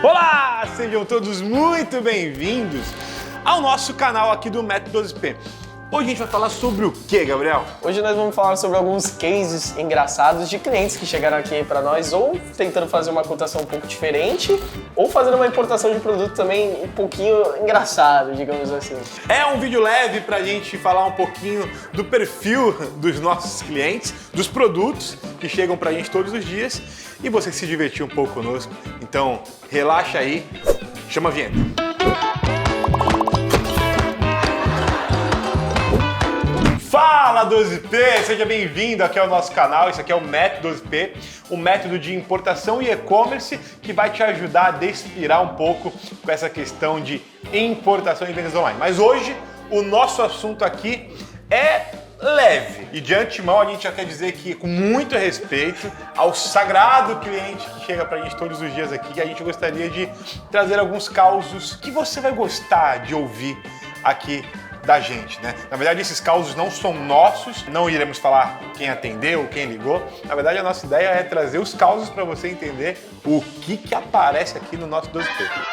Olá, sejam todos muito bem-vindos ao nosso canal aqui do Método 12P. Hoje a gente vai falar sobre o que, Gabriel? Hoje nós vamos falar sobre alguns cases engraçados de clientes que chegaram aqui para nós ou tentando fazer uma cotação um pouco diferente ou fazendo uma importação de produto também um pouquinho engraçado, digamos assim. É um vídeo leve pra gente falar um pouquinho do perfil dos nossos clientes, dos produtos que chegam pra gente todos os dias e você se divertir um pouco conosco. Então, relaxa aí, chama a vinheta. Fala 12P, seja bem-vindo aqui ao nosso canal, esse aqui é o Método 12P, um método de importação e e-commerce que vai te ajudar a despirar um pouco com essa questão de importação e vendas online. Mas hoje o nosso assunto aqui é leve e de antemão a gente já quer dizer que com muito respeito ao sagrado cliente que chega pra gente todos os dias aqui, a gente gostaria de trazer alguns causos que você vai gostar de ouvir aqui da gente, né? Na verdade, esses causos não são nossos, não iremos falar quem atendeu, quem ligou. Na verdade, a nossa ideia é trazer os causos para você entender o que aparece aqui no nosso 12P.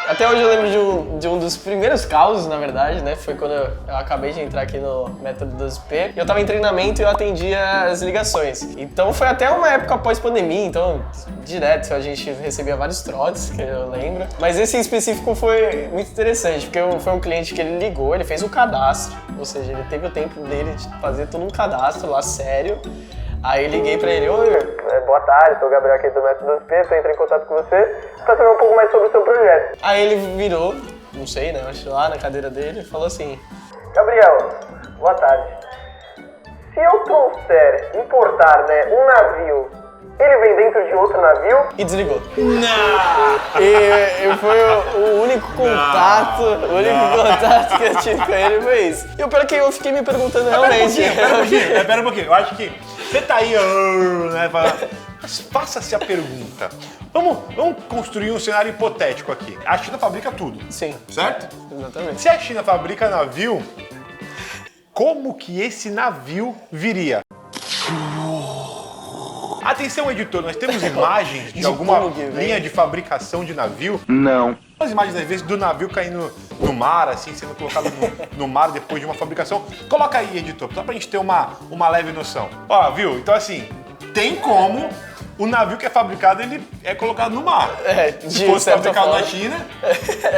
Até hoje eu lembro de um dos primeiros causos, na verdade, né? Foi quando eu acabei de entrar aqui no Método 12P. Eu tava em treinamento e eu atendia as ligações. Então foi até uma época pós-pandemia, então direto a gente recebia vários trotes, que eu lembro. Mas esse em específico foi muito interessante, porque foi um cliente que ele ligou, ele fez o cadastro. Ou seja, ele teve o tempo dele de fazer todo um cadastro lá, sério. Aí eu liguei pra ele, oi, boa tarde, sou o Gabriel aqui do Método 12P, tô entrando em contato com você pra saber um pouco mais sobre o seu projeto. Aí ele virou, não sei, né, acho lá na cadeira dele e falou assim: Gabriel, boa tarde. Se eu trouxer, importar, né, um navio, ele vem dentro de outro navio? E desligou. Não! E foi o único contato, contato que eu tive com ele foi isso. E o pior é que eu fiquei me perguntando realmente. Pera um pouquinho. Eu acho que você tá aí, né? Mas faça-se a pergunta. Vamos construir um cenário hipotético aqui. A China fabrica tudo. Sim. Certo? Exatamente. Se a China fabrica navio, como que esse navio viria? Atenção, editor, nós temos imagens de alguma linha de fabricação de navio? Não. As imagens, às vezes, do navio caindo no mar, assim, sendo colocado no mar depois de uma fabricação. Coloca aí, editor, só pra gente ter uma leve noção. Ó, viu? Então, assim, tem como o navio que é fabricado, ele é colocado no mar. Se fosse fabricado na China...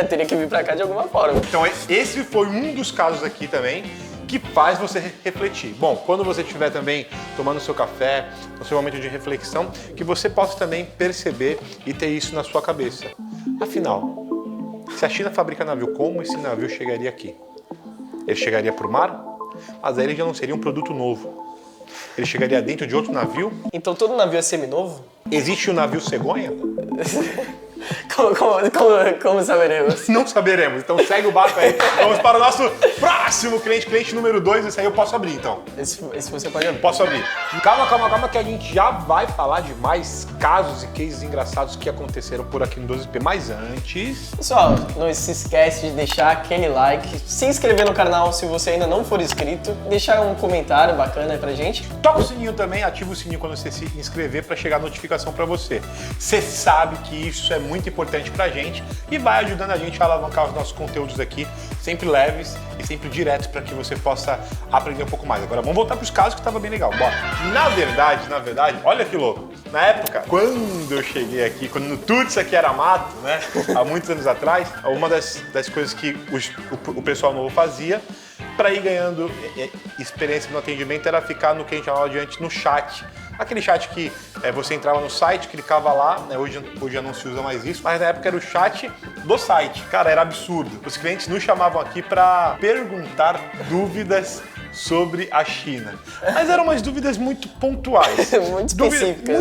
teria que vir pra cá de alguma forma. Então, esse foi um dos casos aqui também que faz você refletir. Bom, quando você estiver também tomando seu café, no seu momento de reflexão, que você possa também perceber e ter isso na sua cabeça. Afinal, se a China fabrica navio, como esse navio chegaria aqui? Ele chegaria para o mar, mas aí ele já não seria um produto novo. Ele chegaria dentro de outro navio. Então todo navio é seminovo? Existe o navio cegonha? Como saberemos? Não saberemos, então segue o barco aí. Vamos para o nosso próximo cliente número 2. Esse aí eu posso abrir, então. Esse você pode abrir. Posso abrir. Calma, que a gente já vai falar de mais casos e cases engraçados que aconteceram por aqui no 12P. Mas antes... Pessoal, não se esquece de deixar aquele like, se inscrever no canal se você ainda não for inscrito, deixar um comentário bacana aí pra gente. Toca o sininho também, ativa o sininho quando você se inscrever para chegar a notificação para você. Você sabe que isso é muito importante pra gente e vai ajudando a gente a alavancar os nossos conteúdos aqui, sempre leves e sempre diretos para que você possa aprender um pouco mais. Agora vamos voltar pros casos que tava bem legal. Bora. Na verdade, olha que louco. Na época, quando eu cheguei aqui, quando tudo isso aqui era mato, né? Há muitos anos atrás, uma das coisas que o pessoal novo fazia para ir ganhando experiência no atendimento era ficar no que a gente chamava de antes no chat. Aquele chat que você entrava no site, clicava lá, né? Hoje já não se usa mais isso, mas na época era o chat do site. Cara, era absurdo. Os clientes nos chamavam aqui para perguntar dúvidas sobre a China. Mas eram umas dúvidas muito pontuais. Muito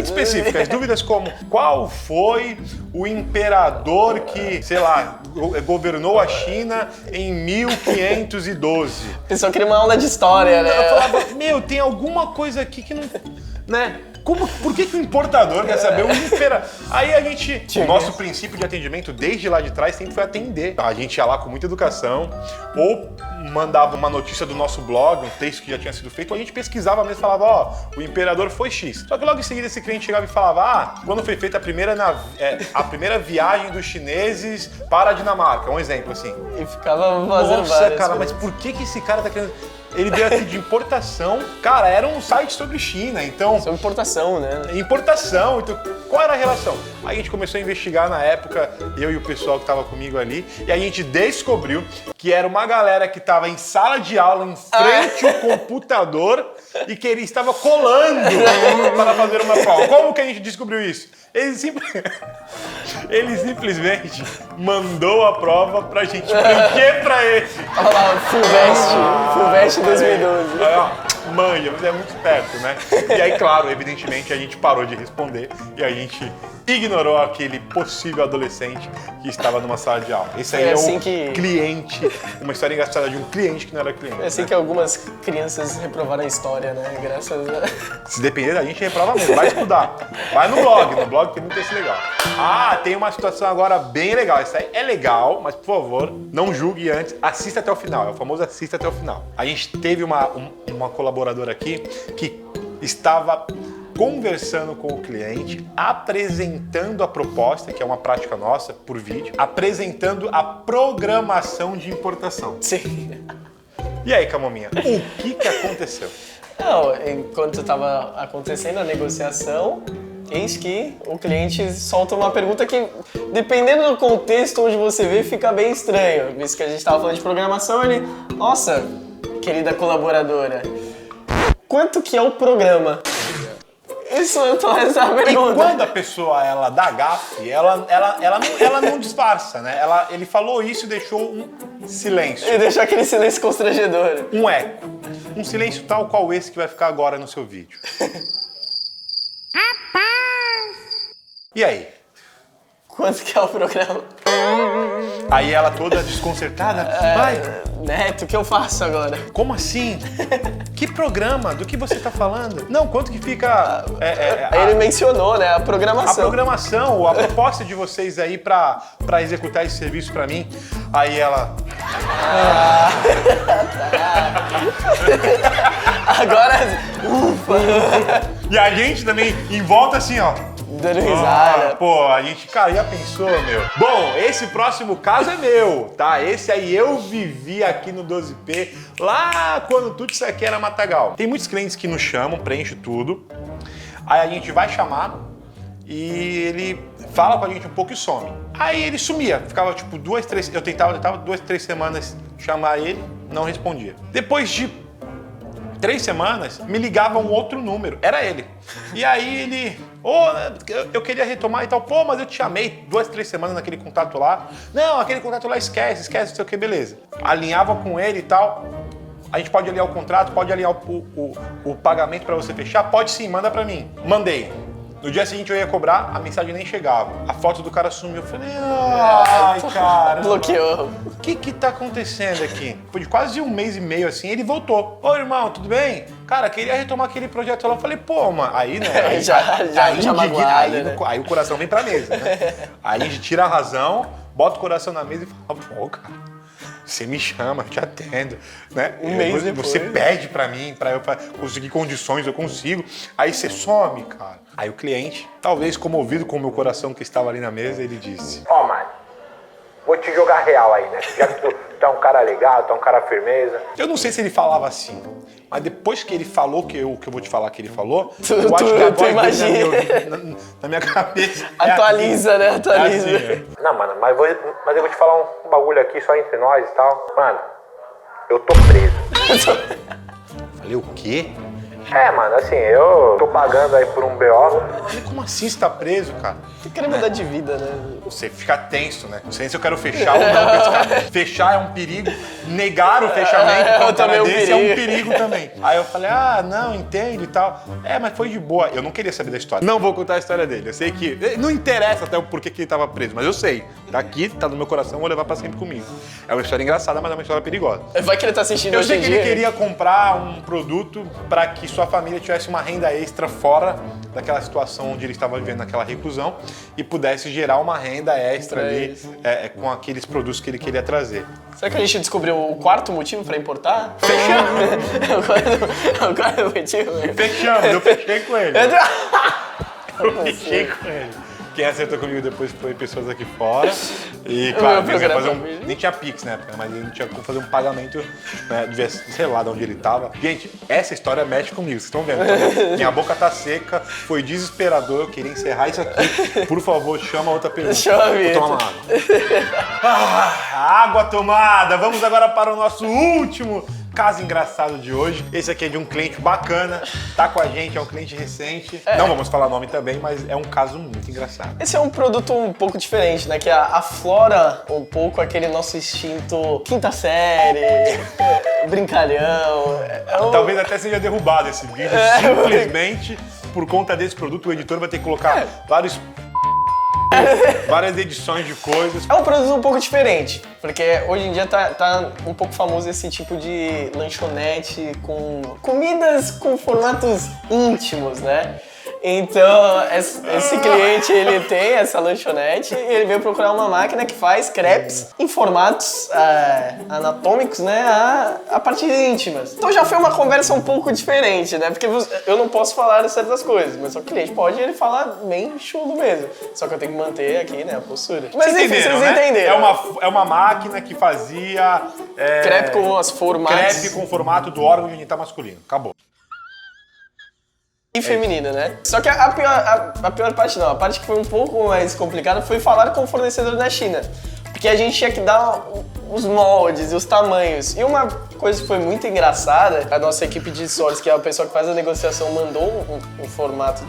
específicas. Dúvidas como: qual foi o imperador que, sei lá, governou a China em 1512? A pessoa queria uma aula de história, né? Eu falava, tem alguma coisa aqui que não... né? Por que o importador quer saber o imperador? Aí a gente, o nosso isso. princípio de atendimento desde lá de trás sempre foi atender. A gente ia lá com muita educação, ou mandava uma notícia do nosso blog, um texto que já tinha sido feito, ou a gente pesquisava mesmo e falava, ó, o imperador foi X. Só que logo em seguida esse cliente chegava e falava, quando foi feita a primeira viagem dos chineses para a Dinamarca, um exemplo assim. E ficava fazendo Nossa, várias cara, coisas. mas por que esse cara tá querendo... Ele veio aqui de importação. Cara, era um site sobre China, então... Sobre importação, né? Importação, então qual era a relação? Aí a gente começou a investigar na época, eu e o pessoal que estava comigo ali, e a gente descobriu que era uma galera que estava em sala de aula, em frente ao computador, e que ele estava colando para fazer uma prova. Como que a gente descobriu isso? Ele simplesmente mandou a prova pra gente. Por que pra ele? Olha lá, Fulvestre 2012. Aí, ó, manja, você é muito esperto, né? E aí, claro, evidentemente, a gente parou de responder e a gente ignorou aquele possível adolescente que estava numa sala de aula. Esse aí é assim um que- cliente, uma história engraçada de um cliente que não era cliente. É assim né? que algumas crianças reprovaram a história, né? Graças a... Se depender da gente, reprova mesmo. Vai estudar. Vai no blog tem muito texto legal. Ah, tem uma situação agora bem legal. Isso aí é legal, mas por favor, não julgue antes. Assista até o final. É o famoso assista até o final. A gente teve uma colaboradora aqui que estava conversando com o cliente, apresentando a proposta, que é uma prática nossa, por vídeo, apresentando a programação de importação. Sim. E aí, Camominha, o que aconteceu? Não, enquanto estava acontecendo a negociação, eis que o cliente solta uma pergunta que, dependendo do contexto onde você vê, fica bem estranho. Visto que a gente estava falando de programação, ele... Nossa, querida colaboradora, quanto que é o programa? Isso eu tô essa E pergunta. quando a pessoa ela dá gafe, ela não disfarça, né? Ele falou isso e deixou um silêncio, E deixou aquele silêncio constrangedor. um eco. Um silêncio tal qual esse que vai ficar agora no seu vídeo. E aí? Quanto que é o programa? Aí ela toda desconcertada, vai, Neto, o que eu faço agora? como assim? Que programa? Do que você tá falando? Não, quanto que fica Aí ele mencionou, né, a a programação. programação, ou a proposta de vocês aí pra executar esse serviço pra mim? Aí ela... Agora, ufa, E a gente também em volta assim, ó. dando risada. Pô, a gente, cara, já pensou, meu? Bom, esse próximo caso é meu, tá? Esse aí eu vivi aqui no 12P, lá quando tudo isso aqui era Matagal. Tem muitos clientes que nos chamam, preenche tudo, aí a gente vai chamar e ele fala com a gente um pouco e some. Aí ele sumia, ficava tipo 2, 3, eu tentava 2, 3 semanas chamar ele, não respondia. Depois de 3 semanas, me ligava um outro número, era ele. E aí ele, eu queria retomar e tal, pô, mas eu te chamei 2, 3 semanas naquele contato lá. Não, aquele contato lá esquece, não sei o que, beleza. Alinhava com ele e tal. A gente pode alinhar o contrato, pode alinhar o pagamento pra você fechar? Pode sim, manda pra mim. Mandei. No dia seguinte eu ia cobrar, a mensagem nem chegava. A foto do cara sumiu. Eu falei, ai, cara. Bloqueou. O que tá acontecendo aqui? Depois de quase 1 mês e meio assim, ele voltou. Ô, irmão, tudo bem? Cara, queria retomar aquele projeto lá. Eu falei, pô, mano, aí, né? Aí, Já indigna, magoado, né? aí o coração vem pra mesa, né? Aí a gente tira a razão, bota o coração na mesa e fala, pô, cara, você me chama, eu te atendo, né? mês depois. Você pede pra mim, pra eu conseguir condições, eu consigo. Aí você some, cara. Aí o cliente, talvez comovido com o meu coração que estava ali na mesa, ele disse: Ó, mano, vou te jogar real aí, né? Já que tu é um cara legal, tu é um cara firmeza. Eu não sei se ele falava assim, mas depois que ele falou que eu vou te falar que ele falou, Tu- eu acho tu- que a tu voz imagina. dele na minha cabeça. é Atualiza, né? assim, Atualiza. é assim, é. Não, mano, mas eu vou te falar um bagulho aqui só entre nós e tal. Mano, eu tô preso. Falei, o quê? É, mano, assim, eu tô pagando aí por um BO. Falei, como assim você tá preso, cara? Você quer mudar de vida, né? Você fica tenso, né? Não sei se eu quero fechar ou não. Fechar é um perigo. Negar o fechamento pra um também cara é um desse é um perigo. perigo também. Aí eu falei, não, entendo e tal. Mas foi de boa. Eu não queria saber da história. Não vou contar a história dele. Eu sei que... Não interessa até o porquê que ele tava preso, mas eu sei. Tá aqui, tá no meu coração, vou levar pra sempre comigo. É uma história engraçada, mas é uma história perigosa. Vai que ele tá assistindo Eu hoje sei em que dia. ele queria comprar um produto pra que sua família tivesse uma renda extra fora daquela situação onde ele estava vivendo naquela reclusão e pudesse gerar uma renda extra ali com aqueles produtos que ele queria trazer. Será que a gente descobriu o quarto motivo para importar? Fechamos! O quarto motivo? Fechamos, eu fechei com ele. Eu fechei com ele. Quem acertou comigo depois foi pessoas aqui fora. E, claro, nem tinha Pix na época, mas ele não tinha como fazer um pagamento, né? Devia, sei lá de onde ele tava. Gente, essa história mexe comigo, vocês estão vendo. Minha boca tá seca, foi desesperador, eu queria encerrar isso aqui. Por favor, chama outra pergunta. Chama a Vou tomar uma água. Água tomada! Vamos agora para o nosso último caso engraçado de hoje. Esse aqui é de um cliente bacana, tá com a gente, é um cliente recente. Não vamos falar nome também, mas é um caso muito engraçado. Esse é um produto um pouco diferente, né? Que aflora um pouco aquele nosso instinto quinta série, brincalhão. Talvez até seja derrubado esse vídeo, simplesmente por conta desse produto. O editor vai ter que colocar várias edições de coisas. É um produto um pouco diferente, porque hoje em dia tá um pouco famoso esse tipo de lanchonete com comidas com formatos íntimos, né? Então, esse cliente, ele tem essa lanchonete e ele veio procurar uma máquina que faz crepes em formatos anatômicos, né, a partes íntimas. Então já foi uma conversa um pouco diferente, né, porque eu não posso falar certas coisas, mas o cliente pode, ele fala bem chulo mesmo. Só que eu tenho que manter aqui, né, a postura. Mas enfim, vocês entenderam. É uma máquina que fazia... crepe com os formatos... Crepe com o formato do órgão genital masculino. Acabou. E feminina, né? Só que a pior parte não, a parte que foi um pouco mais complicada foi falar com o fornecedor da China. Porque a gente tinha que dar os moldes e os tamanhos. E uma coisa que foi muito engraçada, a nossa equipe de stores, que é a pessoa que faz a negociação, mandou um formato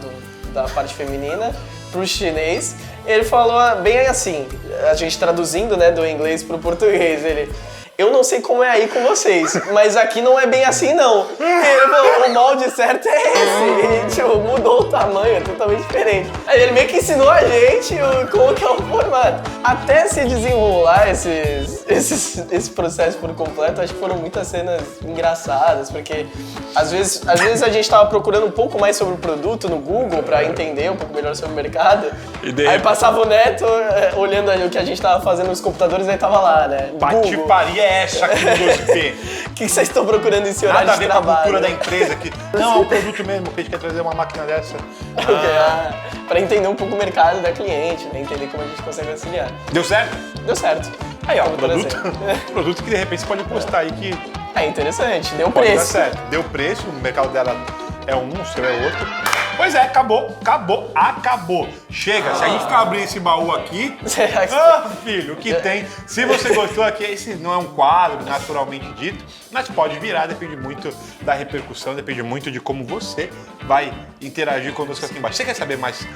da parte feminina pro chinês. Ele falou bem assim, a gente traduzindo, né, do inglês pro português, eu não sei como é aí com vocês, mas aqui não é bem assim, não. E ele falou, o molde certo é esse. E, tipo, mudou o tamanho, é totalmente diferente. Aí ele meio que ensinou a gente como que é o formato. Até se desenrolar esse processo por completo, acho que foram muitas cenas engraçadas, porque às vezes a gente tava procurando um pouco mais sobre o produto no Google pra entender um pouco melhor sobre o mercado. Aí passava o Neto olhando ali o que a gente tava fazendo nos computadores, aí tava lá, né? Patifaria essa aqui no 12P. O que vocês estão procurando esse horário de trabalho? Nada a ver com a cultura da empresa. Não, é um produto mesmo, que a gente quer trazer uma máquina dessa. Pra entender um pouco o mercado da cliente, né? Entender como a gente consegue auxiliar. Deu certo? Deu certo. Aí, ó, produto que de repente você pode postar aí que... É interessante, deu pode preço. Dar certo. Deu preço, o mercado dela é um, o seu é outro. Pois é, acabou. Chega, se a gente ficar abrindo esse baú aqui... filho, o que tem? Se você gostou aqui, esse não é um quadro naturalmente dito, mas pode virar, depende muito da repercussão, depende muito de como você vai interagir conosco aqui embaixo. Você quer saber mais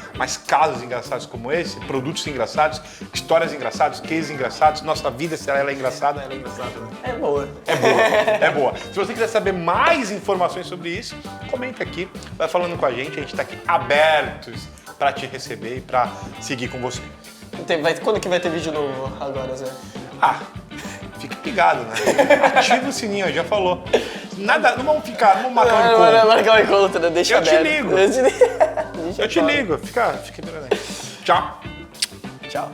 casos engraçados como esse? Produtos engraçados, histórias engraçadas, cases engraçados, nossa vida, se ela é engraçada, ela é engraçada. É boa. É boa. Se você quiser saber mais informações sobre isso, comenta aqui, vai falando com a gente tá aqui abertos para te receber e para seguir com você. Quando que vai ter vídeo novo agora, Zé? Fica ligado, né? Ativa o sininho, já falou. Nada, não vamos marcar um encontro. Não marcar um encontro, né? Deixa aberto. Eu te ligo. Fica ligado. Tchau. Tchau.